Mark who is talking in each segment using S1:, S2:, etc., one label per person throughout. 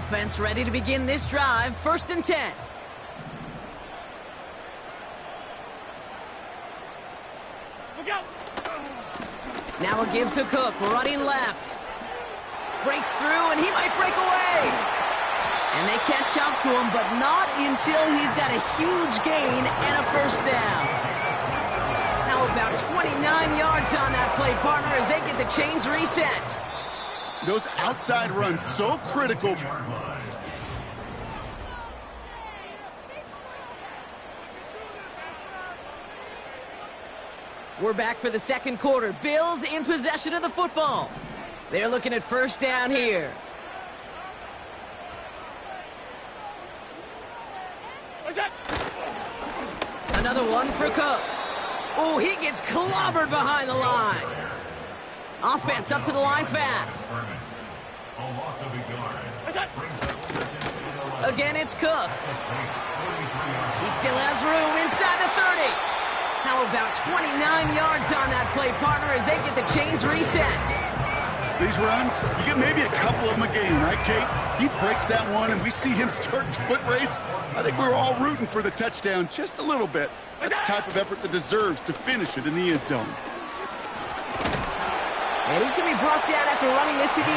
S1: Offense ready to begin this drive. 1st and 10.
S2: Look out.
S1: Now a give to Cook, running left. Breaks through, and he might break away. And they catch up to him, but not until he's got a huge gain and a 1st down. How about 29 yards on that play, partner, as they get the chains reset.
S3: Those outside runs so critical.
S1: We're back for the 2nd quarter. Bills in possession of the football. They're looking at 1st down here.
S2: What's that?
S1: Another one for Cook. Oh, he gets clobbered behind the line. Offense up to the line fast.
S2: What's that?
S1: Again, it's Cook. He still has room inside the 30. How about 29 yards on that play, partner, as they get the chains reset.
S3: These runs, you get maybe a couple of them a game, right, Kate? He breaks that one, and we see him start the foot race. I think we were all rooting for the touchdown just a little bit. That's the type of effort that deserves to finish it in the end zone.
S1: And he's going to be brought down after running this to the 8.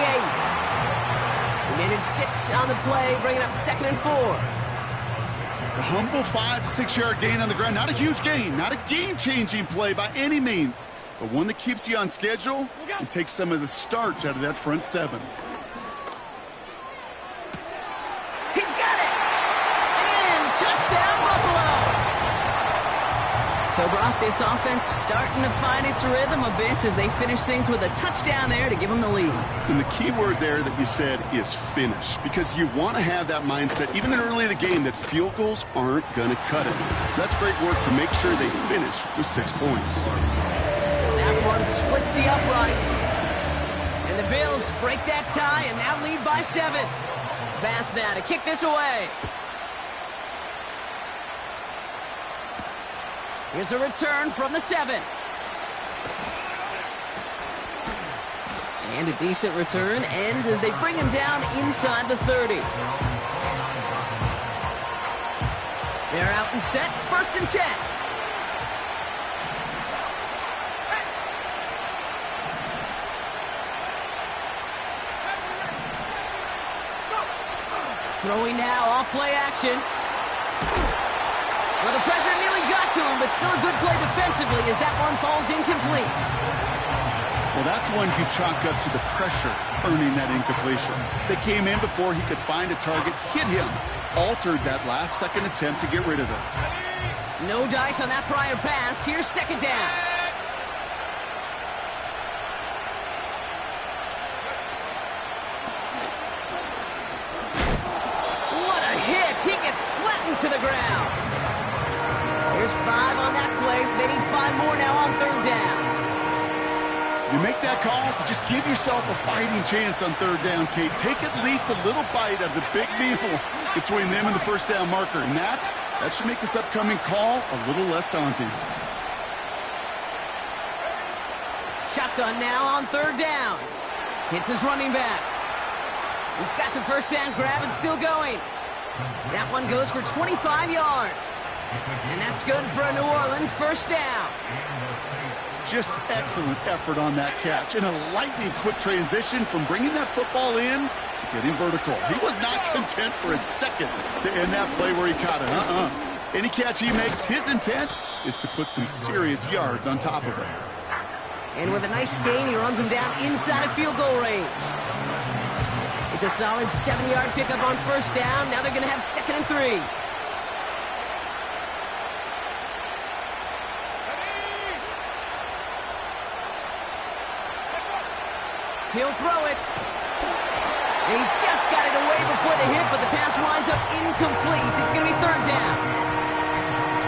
S1: He managed 6 on the play, bringing up 2nd and 4.
S3: A humble 5 to 6 yard gain on the ground. Not a huge gain, not a game-changing play by any means, but one that keeps you on schedule and takes some of the starch out of that front 7.
S1: He's got it! And touchdown, Buffalo! So, Brock, this offense starting to find its rhythm a bit as they finish things with a touchdown there to give them the lead.
S3: And the key word there that you said is finish, because you want to have that mindset, even early in the game, that field goals aren't going to cut it. So that's great work to make sure they finish with 6 points.
S1: That one splits the uprights. And the Bills break that tie and now lead by 7. Bass now to kick this away. Here's a return from the 7. And a decent return ends as they bring him down inside the 30. They're out and set. 1st and 10. Throwing now off play action. Well, the pressure nearly got to him, but still a good play defensively as that one falls incomplete.
S3: Well, that's one you chalk up to the pressure earning that incompletion. They came in before he could find a target, hit him, altered that last-second attempt to get rid of it.
S1: No dice on that prior pass. Here's 2nd down. What a hit! He gets flattened to the ground. There's 5 on that play. They need 5 more now on 3rd down.
S3: You make that call to just give yourself a fighting chance on 3rd down, Kate. Take at least a little bite of the big meal between them and the 1st down marker. And that should make this upcoming call a little less daunting.
S1: Shotgun now on 3rd down. Hits his running back. He's got the 1st down grab and still going. That one goes for 25 yards. And that's good for a New Orleans 1st down.
S3: Just excellent effort on that catch. And a lightning-quick transition from bringing that football in to getting vertical. He was not content for a second to end that play where he caught it. Any catch he makes, his intent is to put some serious yards on top of it.
S1: And with a nice gain, he runs him down inside of field goal range. It's a solid 7-yard pickup on 1st down. Now they're going to have 2nd and 3. He'll throw it. And he just got it away before the hit, but the pass winds up incomplete. It's going to be 3rd down.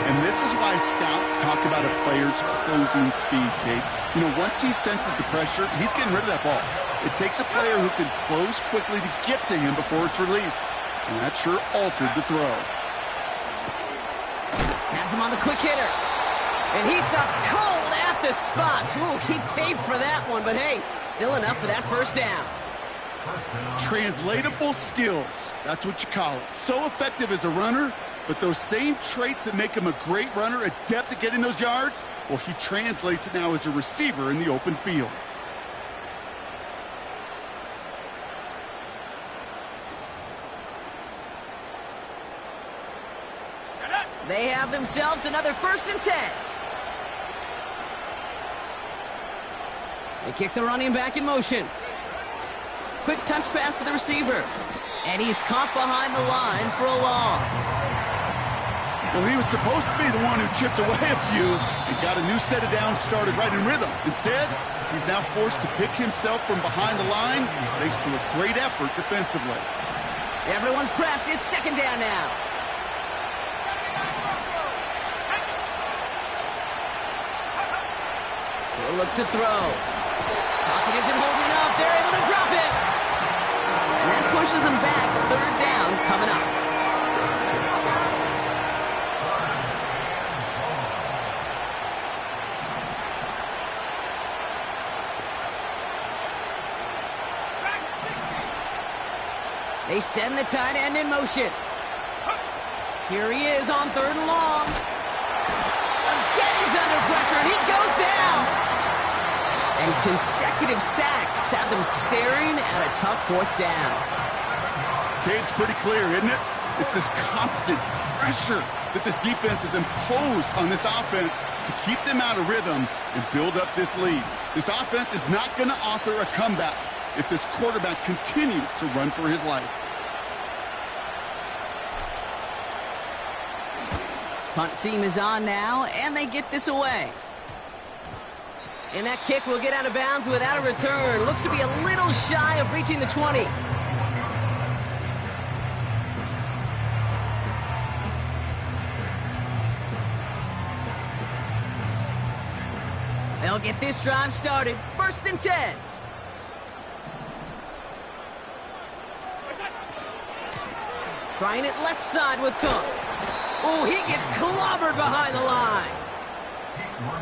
S3: And this is why scouts talk about a player's closing speed, Kate. You know, once he senses the pressure, he's getting rid of that ball. It takes a player who can close quickly to get to him before it's released. And that sure altered the throw.
S1: Has him on the quick hitter. And he stopped cold at the spot. Ooh, he paid for that one, but hey, still enough for that 1st down.
S3: Translatable skills. That's what you call it. So effective as a runner, but those same traits that make him a great runner, adept at getting those yards, well, he translates it now as a receiver in the open field.
S1: They have themselves another 1st and 10. They kick the running back in motion. Quick touch pass to the receiver. And he's caught behind the line for a loss.
S3: Well, he was supposed to be the one who chipped away a few and got a new set of downs started right in rhythm. Instead, he's now forced to pick himself from behind the line thanks to a great effort defensively.
S1: Everyone's prepped. It's 2nd down now. He'll look to throw. Pocket isn't holding up. They're able to drop it. And that pushes them back. 3rd down coming up. They send the tight end in motion. Here he is on 3rd and long. Again, he's under pressure, and he goes down. And consecutive sacks have them staring at a tough 4th down.
S3: Okay, it's pretty clear, isn't it? It's this constant pressure that this defense has imposed on this offense to keep them out of rhythm and build up this lead. This offense is not going to author a comeback if this quarterback continues to run for his life.
S1: Punt team is on now, and they get this away. And that kick will get out of bounds without a return. Looks to be a little shy of reaching the 20. They'll get this drive started. 1st and 10. Trying it left side with Cook. Oh, he gets clobbered behind the line.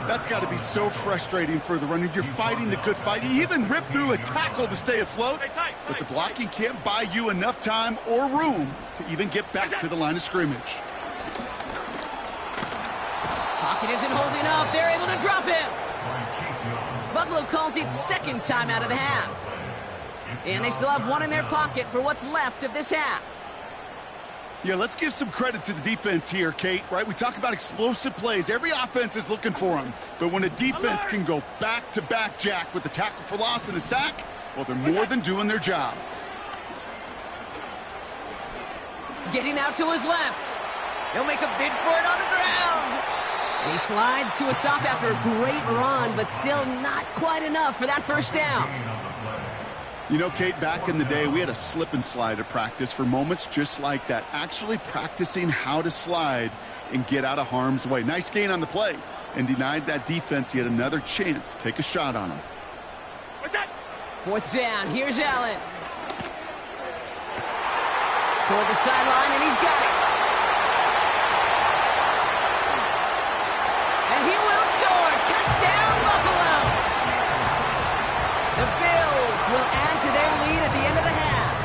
S3: That's got to be so frustrating for the runner. You're fighting the good fight. He even ripped through a tackle to stay afloat, but the blocking can't buy you enough time or room to even get back to the line of scrimmage.
S1: Pocket isn't holding up. They're able to drop him. Buffalo calls it 2nd time out of the half. And they still have one in their pocket for what's left of this half.
S3: Yeah, let's give some credit to the defense here, Kate, right? We talk about explosive plays. Every offense is looking for them. But when a defense can go back-to-back, Jack, with a tackle for loss and a sack, well, they're more than doing their job.
S1: Getting out to his left. He'll make a bid for it on the ground. And he slides to a stop after a great run, but still not quite enough for that 1st down.
S3: You know, Kate, back in the day, we had a slip and slide at practice for moments just like that. Actually practicing how to slide and get out of harm's way. Nice gain on the play and denied that defense yet another chance to take a shot on him.
S2: What's that?
S1: 4th down. Here's Allen. Toward the sideline, and he's got it. And he will score. Touchdown, Buffalo. The Bills will add to their lead at the end of the half.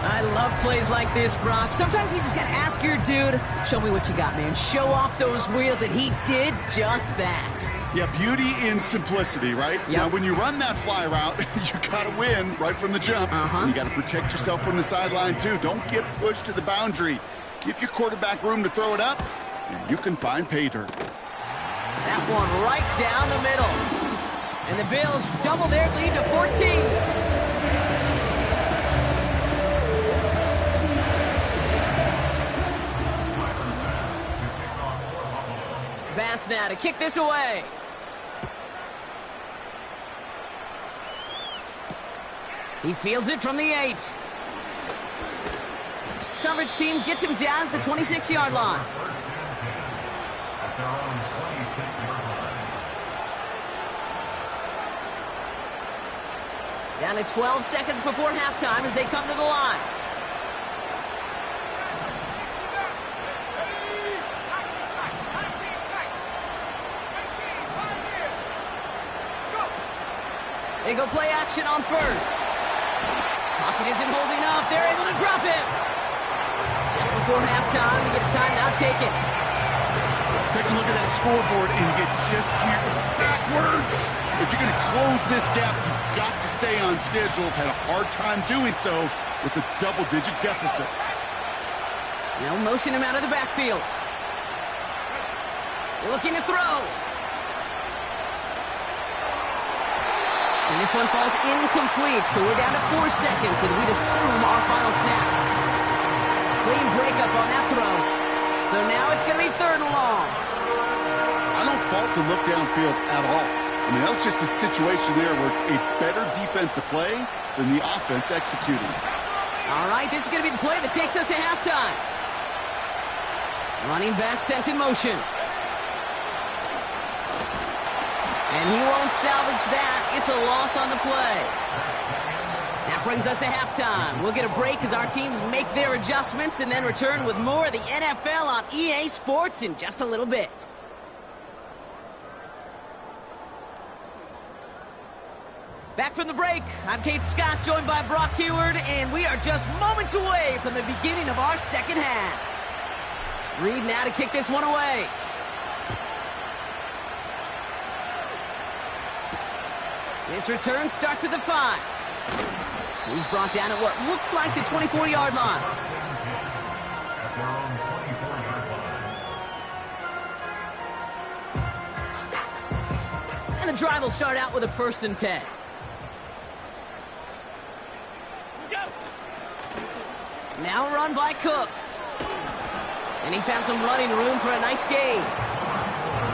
S1: I love plays like this, Brock. Sometimes you just got to ask your dude, show me what you got, man. Show off those wheels, and he did just that.
S3: Yeah, beauty in simplicity, right?
S1: Yep.
S3: Now, when you run that fly route, you got to win right from the jump. And you got to protect yourself from the sideline, too. Don't get pushed to the boundary. Give your quarterback room to throw it up, and you can find pay dirt.
S1: That one right down the middle. And the Bills double their lead to 14. Bass now to kick this away. He fields it from the 8. Coverage team gets him down at the 26-yard line. Down to 12 seconds before halftime as they come to the line. They go play action on 1st. Pocket isn't holding up. They're able to drop him. Just before halftime, we get a timeout taken.
S3: Take a look at that scoreboard, and you just can't go backwards. If you're going to close this gap, you've got to stay on schedule. Had a hard time doing so with a double-digit deficit.
S1: They'll motion him out of the backfield. Looking to throw. And this one falls incomplete, so we're down to 4 seconds, and we'd assume our final snap. Clean breakup on that throw. So now it's going to be 3rd and long.
S3: I don't fault the look downfield at all. I mean, that was just a situation there where it's a better defensive play than the offense executing.
S1: All right, this is going to be the play that takes us to halftime. Running back sent in motion. And he won't salvage that. It's a loss on the play. That brings us to halftime. We'll get a break as our teams make their adjustments and then return with more of the NFL on EA Sports in just a little bit. Back from the break, I'm Kate Scott, joined by Brock Heward, and we are just moments away from the beginning of our second half. Reed now to kick this one away. This return starts at the 5. He's brought down at what looks like the 24-yard line. And the drive will start out with a 1st and 10. Now run by Cook. And he found some running room for a nice gain.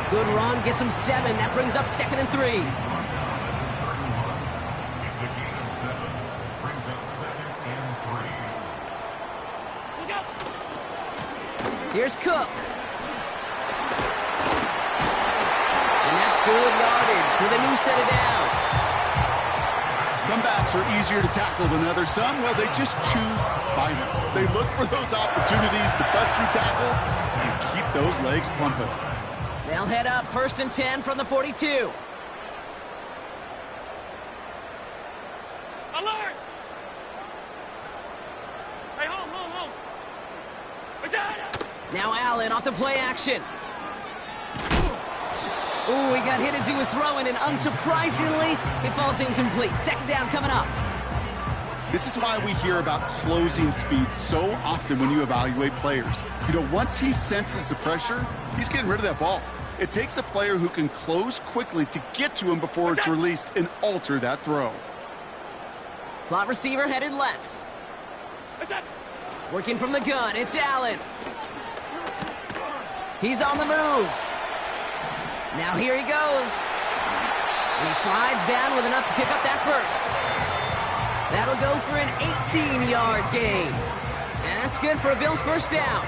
S1: Good run, gets him 7. That brings up 2nd and 3. Here's Cook. And that's good yardage with a new set of downs.
S3: Some backs are easier to tackle than others. Some, well, they just choose violence. They look for those opportunities to bust through tackles and keep those legs pumping.
S1: They'll head up 1st and 10 from the 42.
S2: Alert! Hey, hold. What's that?
S1: Now Allen off the play action. Ooh, he got hit as he was throwing, and unsurprisingly, it falls incomplete. 2nd down coming up.
S3: This is why we hear about closing speed so often when you evaluate players. You know, once he senses the pressure, he's getting rid of that ball. It takes a player who can close quickly to get to him before it's released and alter that throw.
S1: Slot receiver headed left.
S2: What's that?
S1: Working from the gun, it's Allen. He's on the move. Now here he goes. And he slides down with enough to pick up that 1st. That'll go for an 18-yard gain. And that's good for a Bills 1st down.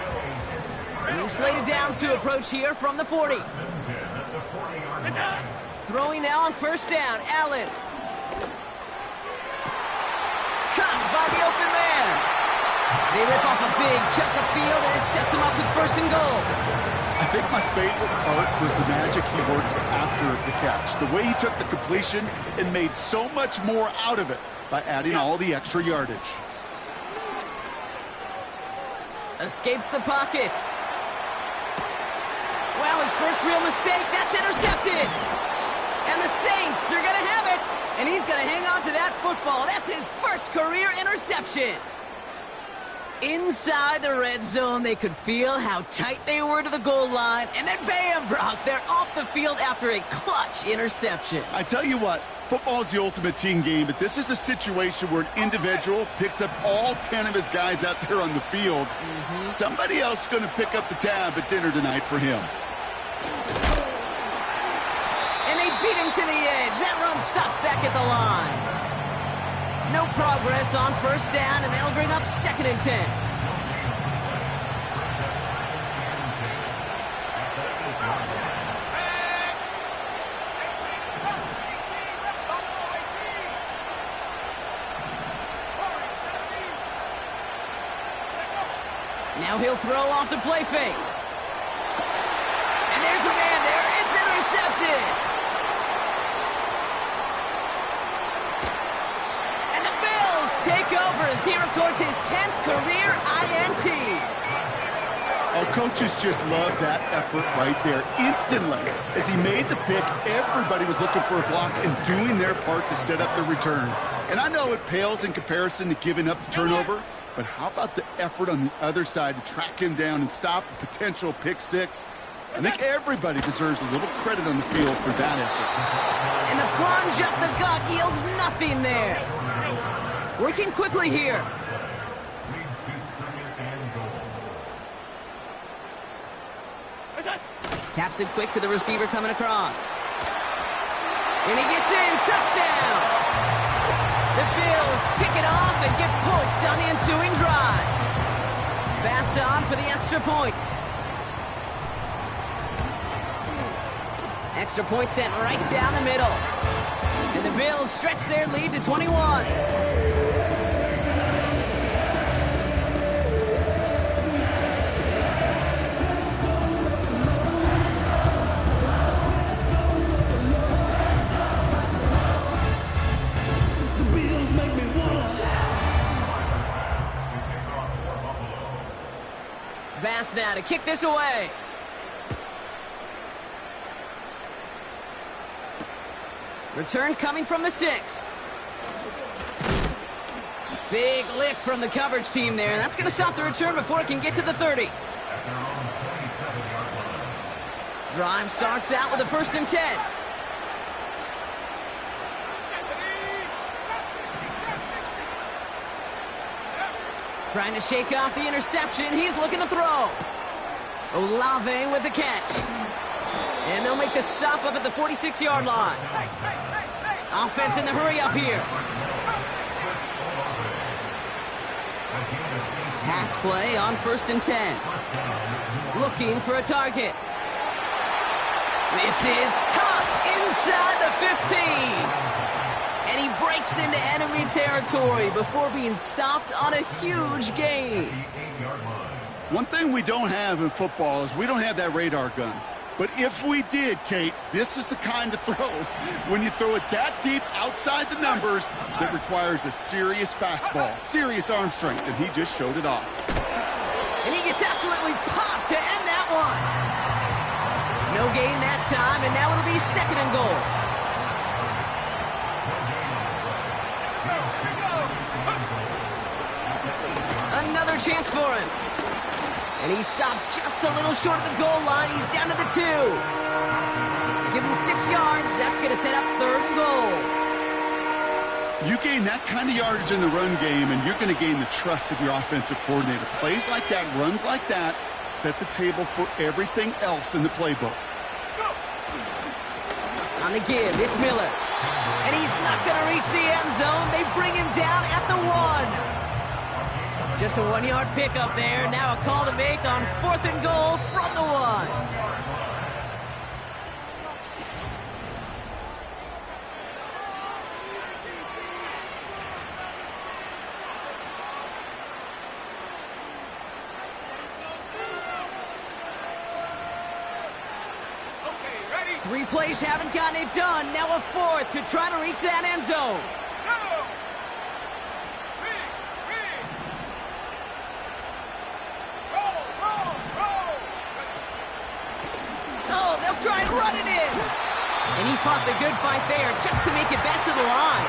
S1: New slated downs to approach here from the 40. Throwing now on 1st down, Allen. Caught by the open man. They rip off a big chunk of field, and it sets him up with 1st and goal.
S3: I think my favorite part was the magic he worked after the catch. The way he took the completion and made so much more out of it by adding all the extra yardage.
S1: Escapes the pocket. Wow, his first real mistake. That's intercepted. And the Saints are going to have it. And he's going to hang on to that football. That's his first career interception. Inside the red zone, they could feel how tight they were to the goal line. And then bam, Brock, they're off the field after a clutch interception.
S3: I tell you what, football is the ultimate team game, but this is a situation where an individual picks up all 10 of his guys out there on the field. Somebody else is going to pick up the tab at dinner tonight for him.
S1: And they beat him to the edge. That run stopped back at the line. No progress on 1st down, and they'll bring up 2nd and 10. Now he'll throw off the play fake. And there's a man there. It's intercepted. And the Bills take over he records his 10th career INT.
S3: Our coaches just love that effort right there. Instantly, as he made the pick, everybody was looking for a block and doing their part to set up the return. And I know it pales in comparison to giving up the turnover, but how about the effort on the other side to track him down and stop a potential pick six? I think everybody deserves a little credit on the field for that effort.
S1: And the plunge up the gut yields nothing there. Working quickly here. Taps it quick to the receiver coming across. And he gets in. Touchdown! The Bills pick it off and get points on the ensuing drive. Pass on for the extra point. Extra point sent right down the middle. And the Bills stretch their lead to 21. Bass now to kick this away. Return coming from the 6. Big lick from the coverage team there. That's going to stop the return before it can get to the 30. Drive starts out with a 1st and 10. Trying to shake off the interception. He's looking to throw. Olave with the catch. And they'll make the stop up at the 46-yard line. Offense in the hurry up here. Pass play on 1st and 10. Looking for a target. This is caught inside the 15. And he breaks into enemy territory before being stopped on a huge gain.
S3: One thing we don't have in football is we don't have that radar gun. But if we did, Kate, this is the kind of throw, when you throw it that deep outside the numbers, that requires a serious fastball, serious arm strength, and he just showed it off.
S1: And he gets absolutely popped to end that one. No gain that time, and now it'll be 2nd and goal. Another chance for him. And he stopped just a little short of the goal line. He's down to the 2. Give him 6 yards. That's going to set up 3rd and goal.
S3: You gain that kind of yardage in the run game, and you're going to gain the trust of your offensive coordinator. Plays like that, runs like that, set the table for everything else in the playbook.
S1: On the give, it's Miller. And he's not going to reach the end zone. They bring him down at the 1. Just a 1-yard pickup there. Now a call to make on 4th and goal from the 1.
S2: Okay, ready?
S1: 3 plays haven't gotten it done. Now a 4th to try to reach that end zone. Try and run it in. And he fought the good fight there just to make it back to the line.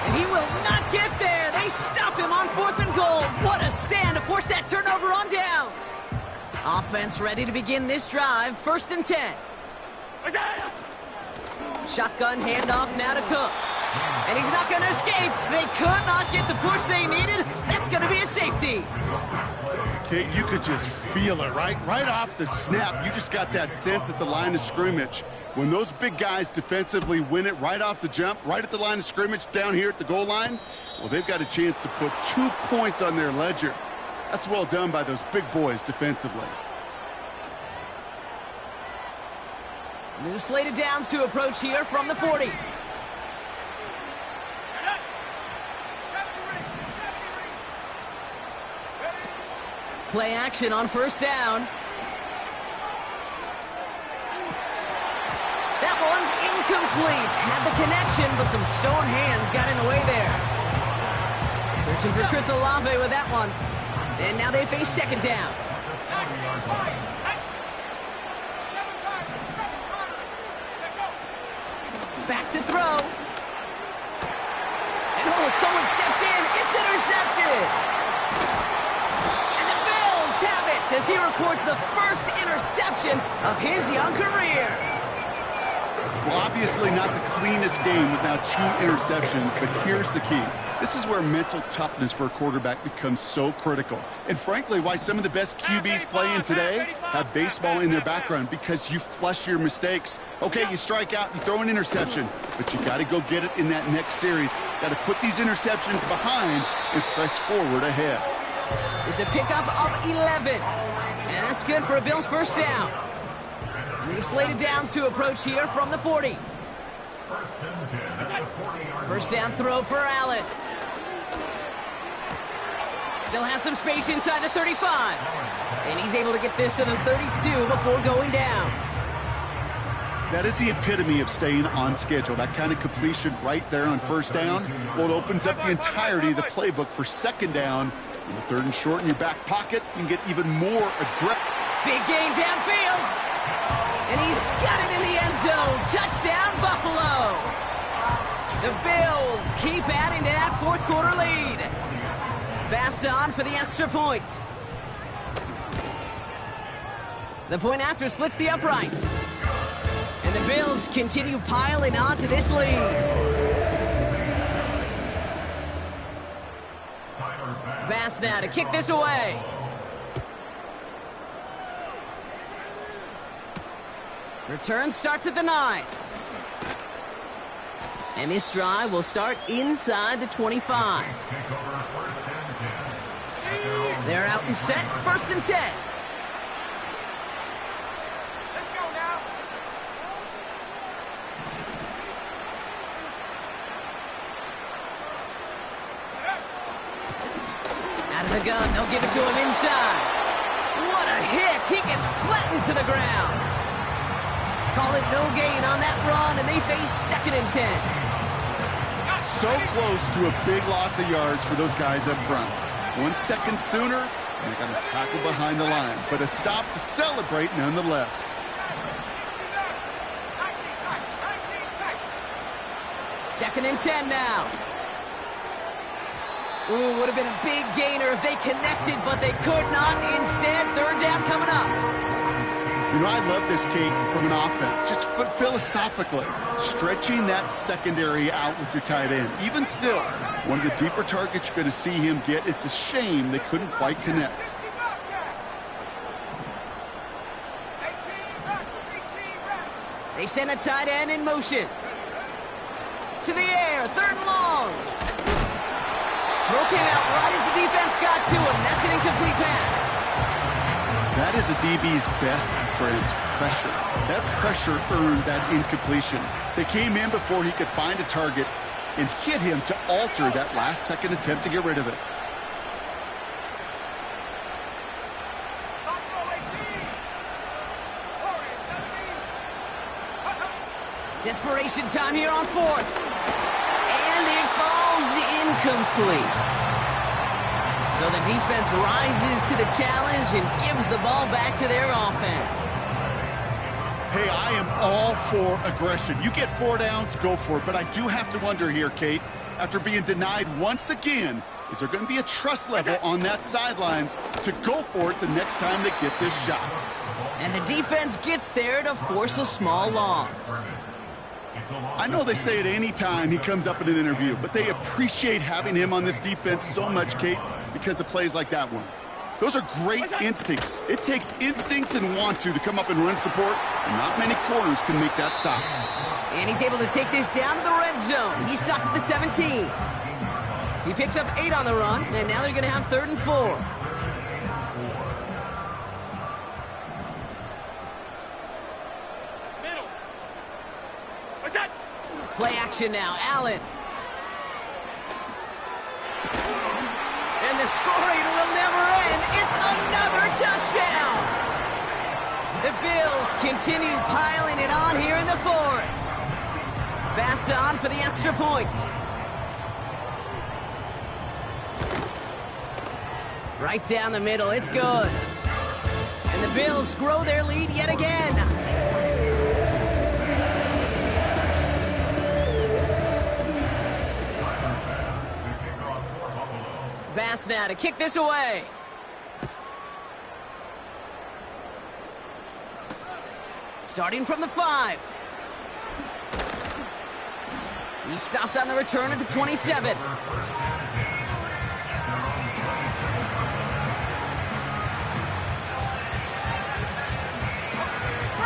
S1: And he will not get there. They stop him on 4th and goal. What a stand to force that turnover on downs. Offense ready to begin this drive. 1st and 10. Shotgun handoff now to Cook. And he's not going to escape. They could not get the push they needed. That's going to be a safety.
S3: Kate, you could just feel it, right? Right off the snap, you just got that sense at the line of scrimmage. When those big guys defensively win it right off the jump, right at the line of scrimmage down here at the goal line, well, they've got a chance to put 2 points on their ledger. That's well done by those big boys defensively.
S1: New slated downs to approach here from the 40. Play action on 1st down. That one's incomplete. Had the connection, but some stone hands got in the way there. So Searching for Chris Olave with that one. And now they face second down. Back to throw. And oh, someone stepped in. It's intercepted. And the Bills have it as he records the first interception of his young career.
S3: Well, obviously not the cleanest game with now 2 interceptions, but here's the key. This is where mental toughness for a quarterback becomes so critical. And frankly, why some of the best QBs playing today have baseball in their background, because you flush your mistakes. Okay, you strike out, you throw an interception, but you got to go get it in that next series. Got to put these interceptions behind and press forward ahead.
S1: It's a pickup of 11. And that's good for a Bills first down. We've slated downs to approach here from the 40. First down throw for Allen. Still has some space inside the 35. And he's able to get this to the 32 before going down.
S3: That is the epitome of staying on schedule. That kind of completion right there on first down. Well, it opens up the entirety of the playbook for second down. In the third and short in your back pocket, you can get even more aggressive.
S1: Big gain downfield. And he's got it in the end zone. Touchdown, Buffalo. The Bills keep adding to that fourth quarter lead. Bass on for the extra point. The point after splits the uprights. And the Bills continue piling on to this lead. Bass now to kick this away. Return starts at the 9. And this drive will start inside the 25. They're out and set, first and 10.
S2: Let's go now.
S1: Out of the gun, they'll give it to him inside. What a hit! He gets flattened to the ground. Call it no gain on that run, and they face second and 10.
S3: So close to a big loss of yards for those guys up front. 1 second sooner, and they got to tackle behind the line. But a stop to celebrate nonetheless.
S1: Second and 10 now. Ooh, would have been a big gainer if they connected, but they could not. Instead, third down coming up.
S3: You know, I love this, Kate, from an offense. Just philosophically, stretching that secondary out with your tight end. Even still, one of the deeper targets you're going to see him get. It's a shame they couldn't quite connect.
S1: They send a tight end in motion. To the air, third and long. Throw came out right as the defense got to him. That's an incomplete pass.
S3: That is a DB's best friend, pressure. That pressure earned that incompletion. They came in before he could find a target and hit him to alter that last-second attempt to get rid of it.
S1: Desperation time here on fourth. And it falls incomplete. So the defense rises to the challenge and gives the ball back to their offense.
S3: Hey, I am all for aggression. You get 4 downs, go for it. But I do have to wonder here, Kate, after being denied once again, is there going to be a trust level on that sidelines to go for it the next time they get this shot?
S1: And the defense gets there to force a small loss.
S3: I know they say it any time he comes up in an interview, but they appreciate having him on this defense so much, Kate, because of plays like that one. Those are great instincts. It takes instincts and want to come up and run support, and not many corners can make that stop.
S1: And he's able to take this down to the red zone. He's stopped at the 17. He picks up 8 on the run, and now they're going to have 3rd and 4. Play action now, Allen. And the scoring will never end. It's another touchdown. The Bills continue piling it on here in the 4th. Bass on for the extra point. Right down the middle, it's good. And the Bills grow their lead yet again. Bass now to kick this away. Starting from the 5. He stopped on the return at the 27.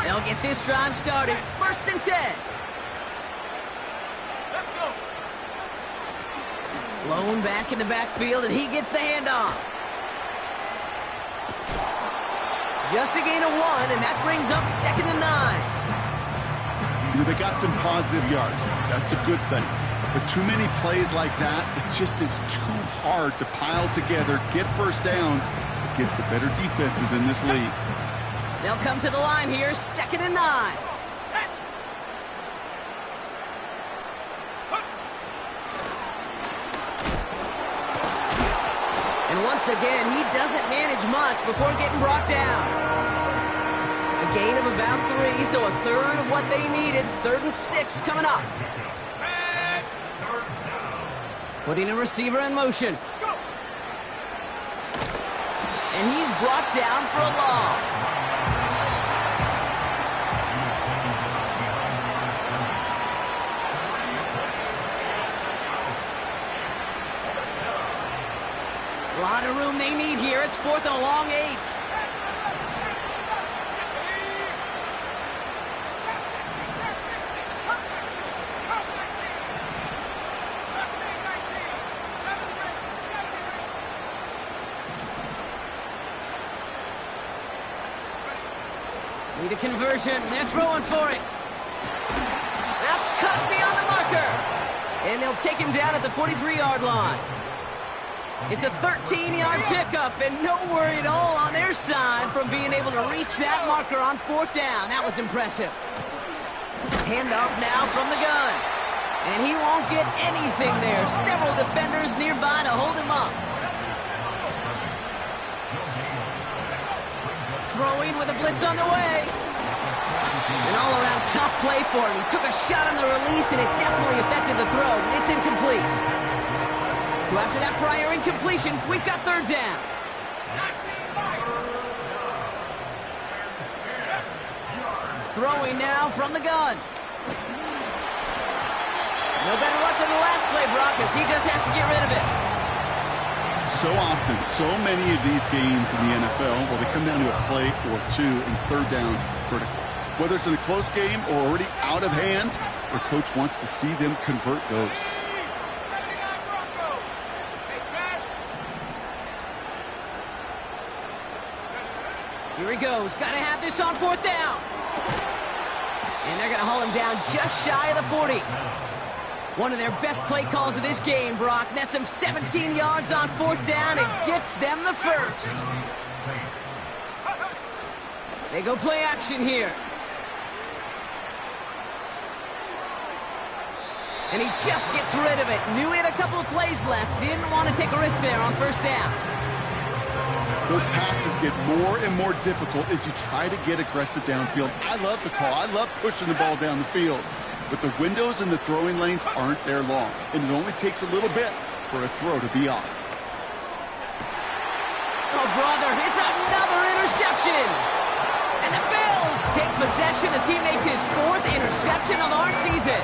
S1: They'll get this drive started. 1st and 10.
S2: Let's go.
S1: Blown back in the backfield, and he gets the handoff. Just a gain of 1, and that brings up 2nd and 9.
S3: You know, they got some positive yards. That's a good thing. But too many plays like that, it just is too hard to pile together, get first downs against the better defenses in this league.
S1: They'll come to the line here, 2nd and 9. And once again, he doesn't manage much before getting brought down. A gain of about 3, so a third of what they needed. 3rd and 6 coming up. Putting a receiver in motion. And he's brought down for a loss. A lot of room they need here. It's 4th and a long 8. Need a conversion. They're throwing for it. That's cut beyond the marker. And they'll take him down at the 43-yard line. It's a 13-yard pickup, and no worry at all on their side from being able to reach that marker on 4th down. That was impressive. Handoff now from the gun. And he won't get anything there. Several defenders nearby to hold him up. Throwing with a blitz on the way. An all-around tough play for him. He took a shot on the release, and it definitely affected the throw. It's incomplete. So after that prior incompletion, we've got 3rd down. Throwing now from the gun. No better luck than the last play, Brock, as he just has to get rid of it.
S3: So often, so many of these games in the NFL, well, they come down to a play or 2, and 3rd downs critical. Whether it's in a close game or already out of hand, their coach wants to see them convert those.
S1: Here he goes. Got to have this on 4th down. And they're going to haul him down just shy of the 40. One of their best play calls of this game, Brock. Nets them 17 yards on 4th down and gets them the first. They go play action here. And he just gets rid of it. Knew he had a couple of plays left. Didn't want to take a risk there on 1st down.
S3: Those passes get more and more difficult as you try to get aggressive downfield. I love the call. I love pushing the ball down the field. But the windows in the throwing lanes aren't there long, and it only takes a little bit for a throw to be off.
S1: Oh, brother, it's another interception. And the Bills take possession as he makes his 4th interception of our season.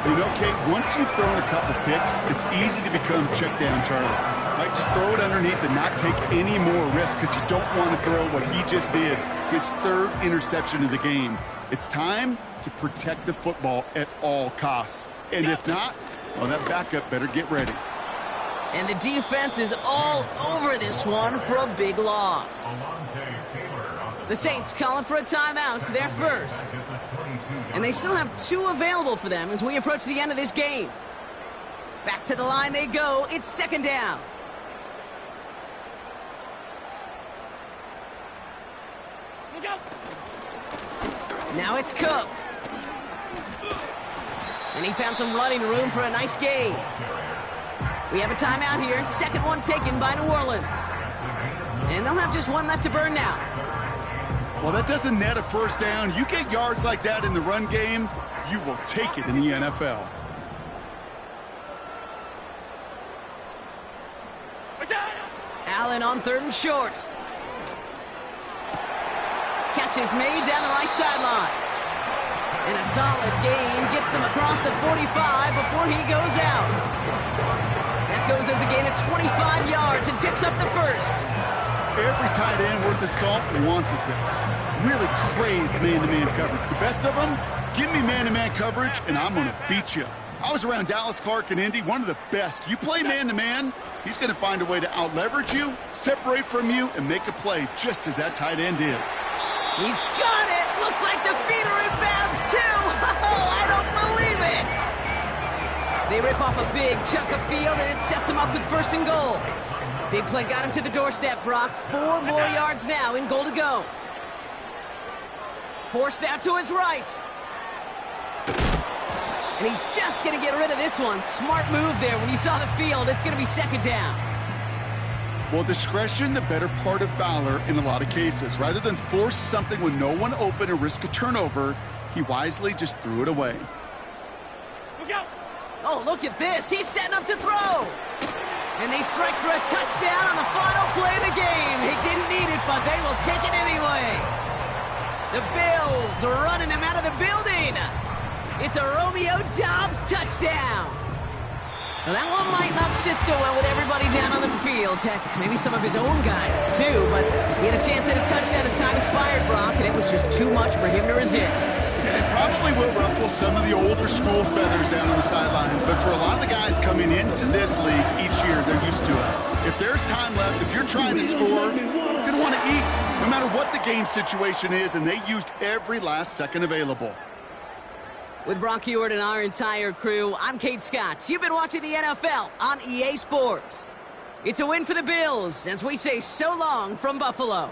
S3: You know, Kate, once you've thrown a couple picks, it's easy to become check down Charlie. Right? Just throw it underneath and not take any more risk because you don't want to throw what he just did, his 3rd interception of the game. It's time to protect the football at all costs. And if not, well, that backup better get ready.
S1: And the defense is all over this one for a big loss. The Saints calling for a timeout, their first. And they still have 2 available for them as we approach the end of this game. Back to the line they go. It's 2nd down. Now it's Cook. And he found some running room for a nice gain. We have a timeout here. Second one taken by New Orleans. And they'll have just one left to burn now.
S3: Well, that doesn't net a first down. You get yards like that in the run game, you will take it in the NFL.
S1: Allen on 3rd and short. Catch is made down the right sideline. And a solid gain gets them across the 45 before he goes out. That goes as a gain of 25 yards and picks up the first.
S3: Every tight end worth his salt wanted this. Really craved man-to-man coverage. The best of them, give me man-to-man coverage, and I'm going to beat you. I was around Dallas Clark and Indy, one of the best. You play man-to-man, he's going to find a way to out-leverage you, separate from you, and make a play just as that tight end did.
S1: He's got it! Looks like the feet are in bounds, too! Oh, I don't believe it! They rip off a big chunk of field, and it sets him up with 1st and goal. Big play got him to the doorstep, Brock. 4 more yards now in goal to go. Forced out to his right. And he's just going to get rid of this one. Smart move there. When you saw the field, it's going to be 2nd down.
S3: Well, discretion, the better part of valor in a lot of cases. Rather than force something with no one open and risk a turnover, he wisely just threw it away.
S1: Oh, look at this. He's setting up to throw. And they strike for a touchdown on the final play of the game. He didn't need it, but they will take it anyway. The Bills are running them out of the building. It's a Romeo Doubs touchdown. Well, that one might not sit so well with everybody down on the field. Heck, maybe some of his own guys, too. But he had a chance at a touchdown as time expired, Brock, and it was just too much for him to resist.
S3: Yeah, it probably will ruffle some of the older school feathers down on the sidelines, but for a lot of the guys coming into this league each year, they're used to it. If there's time left, if you're trying to score, you're going to want to eat, no matter what the game situation is, and they used every last second available.
S1: With Brock Ewart and our entire crew, I'm Kate Scott. You've been watching the NFL on EA Sports. It's a win for the Bills, as we say so long from Buffalo.